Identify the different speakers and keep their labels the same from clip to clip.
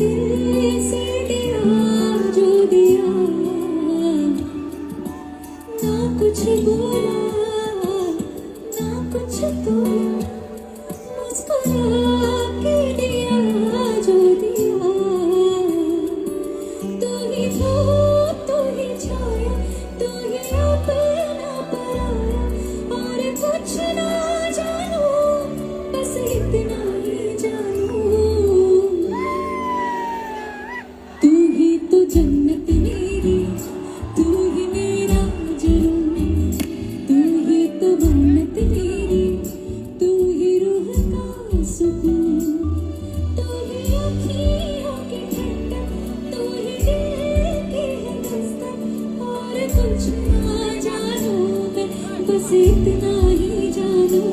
Speaker 1: दिल से दिया जो दिया, ना कुछ बोला ना कुछ तोला, मुस्कुरा के दिया जो दिया। तू ही धूप तू ही छाया, तू ही अपना पराया, और कुछ ना जानू बस इतना ही जानू। तू ही तो जन्नत मेरी, तू ही मेरा जुनून, तू ही तो मन्नत मेरी, तू ही रूह का सुकून, तू ही अखियों की ठंडक, तू ही दिल की है दस्तक, और कुछ ना जानू मैं बस इतना ही जानू।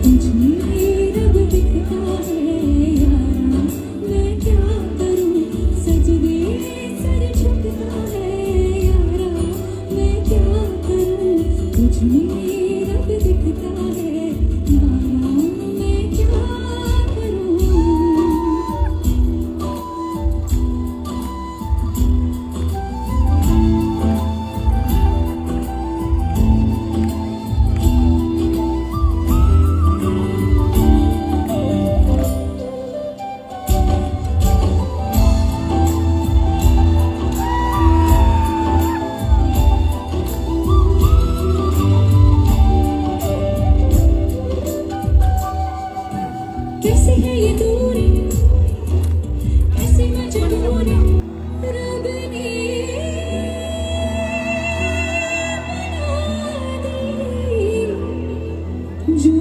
Speaker 1: मुझे रब दिखता है यारा, मैं क्या करूं सजदे सर झुकता है यारा, मैं क्या करूं। मुझे रब दिखता है यारा, मैं क्या करूं। कैसी है ये दूरी, कैसी मजबूरी, रब ने बना दी जो